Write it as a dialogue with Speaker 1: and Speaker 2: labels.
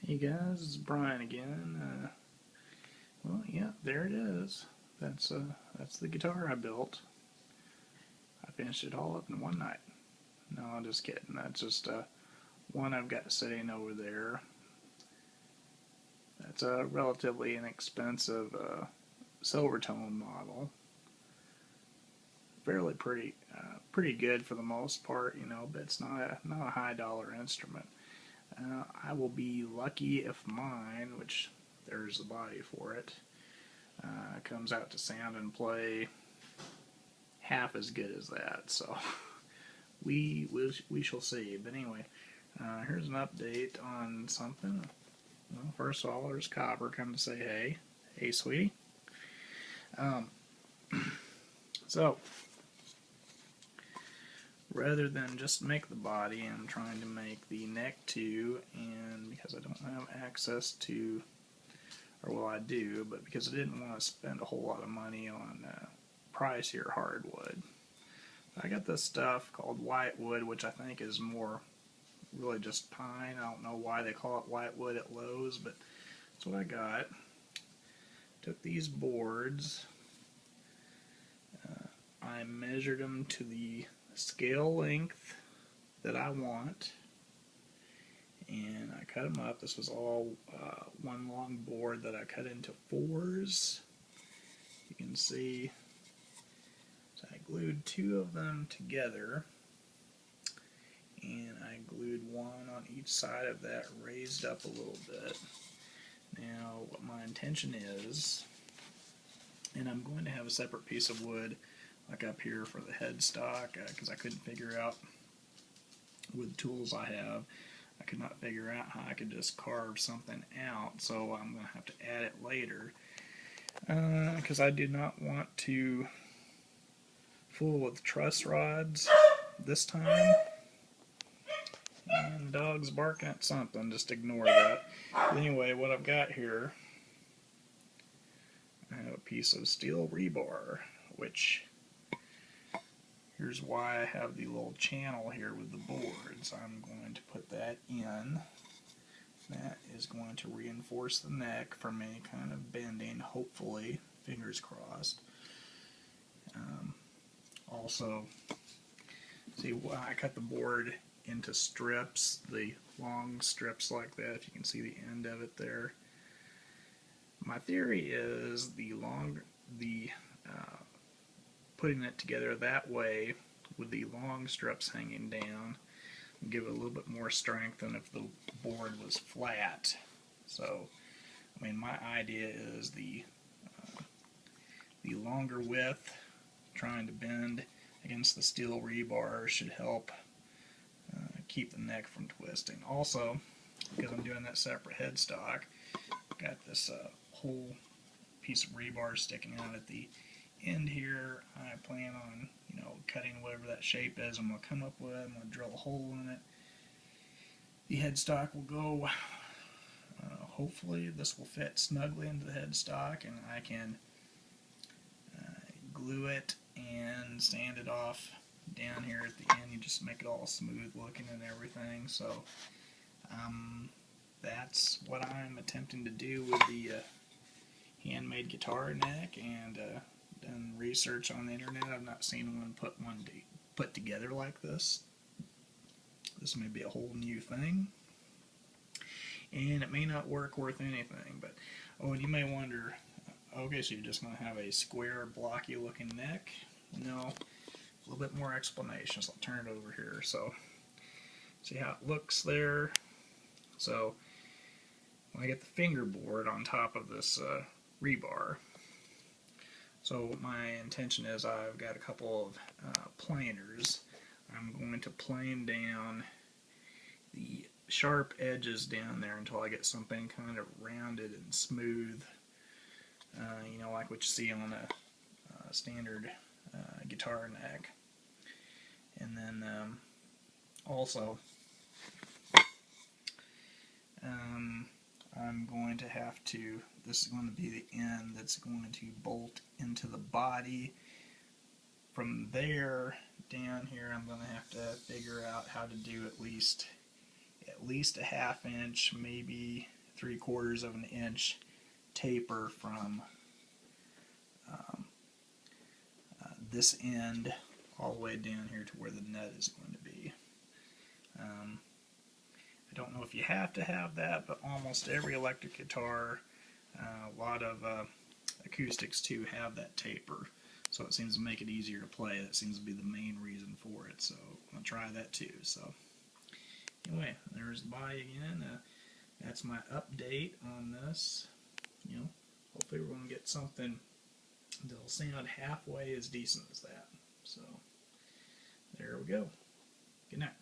Speaker 1: Hey guys, it's Brian again. Well, yeah, there it is. That's the guitar I built. I finished it all up in one night. No, I'm just kidding. That's just one I've got sitting over there. That's a relatively inexpensive Silvertone model. Fairly pretty good for the most part, but it's not a high dollar instrument. I will be lucky if mine, which there's the body for it, comes out to sound and play half as good as that. So we shall see. But anyway, here's an update on something. Well, first of all, there's Copper come to say hey, sweetie. Um, so rather than just make the body, I'm trying to make the neck too, and because I don't have access to, or well, I do, but because I didn't want to spend a whole lot of money on pricier hardwood, I got this stuff called whitewood, which I think is more really just pine. I don't know why they call it whitewood at Lowe's, but that's what I got. Took these boards, I measured them to the scale length that I want, and I cut them up. This was all one long board that I cut into fours. You can see, so I glued two of them together, and I glued one on each side of that, raised up a little bit. Now, what my intention is, and I'm going to have a separate piece of wood like up here for the headstock, because I couldn't figure out with the tools I have, I could not figure out how I could just carve something out, so I'm going to have to add it later, because I do not want to fool with truss rods this time. And the dog's barking at something, just ignore that. Anyway, what I've got here, I have a piece of steel rebar, which, here's why I have the little channel here with the boards. I'm going to put that in. That is going to reinforce the neck from any kind of bending, hopefully, fingers crossed. Also, see, I cut the board into strips, the long strips like that, if you can see the end of it there. My theory is putting it together that way with the long strips hanging down give it a little bit more strength than if the board was flat. So, I mean, my idea is the longer width, trying to bend against the steel rebar, should help keep the neck from twisting. Also, because I'm doing that separate headstock, got this whole piece of rebar sticking out at the end here. I plan on, cutting whatever that shape is I'm going to come up with. I'm going to drill a hole in it. The headstock will go, hopefully this will fit snugly into the headstock, and I can glue it and sand it off down here at the end. You just make it all smooth looking and everything. So that's what I'm attempting to do with the handmade guitar neck, and done research on the internet. I've not seen one put together like this. This may be a whole new thing, and it may not work worth anything. But and you may wonder, okay, so you're just going to have a square, blocky looking neck? No, a little bit more explanation. So I'll turn it over here. So see how it looks there. So when I get the fingerboard on top of this rebar, so my intention is, I've got a couple of planers. I'm going to plane down the sharp edges down there until I get something kind of rounded and smooth, like what you see on a standard guitar neck. And then also, I'm going to have to, this is going to be the end that's going to bolt into the body. From there down here, I'm going to have to figure out how to do at least at least a ½ inch, maybe 3/4 of an inch taper from this end all the way down here to where the nut is going to be. I don't know if you have to have that, but almost every electric guitar, a lot of acoustics too, have that taper. So it seems to make it easier to play. That seems to be the main reason for it. So I'm going to try that too. So anyway, there's the body again. That's my update on this. You know, hopefully we're going to get something that'll sound halfway as decent as that. So there we go. Good night.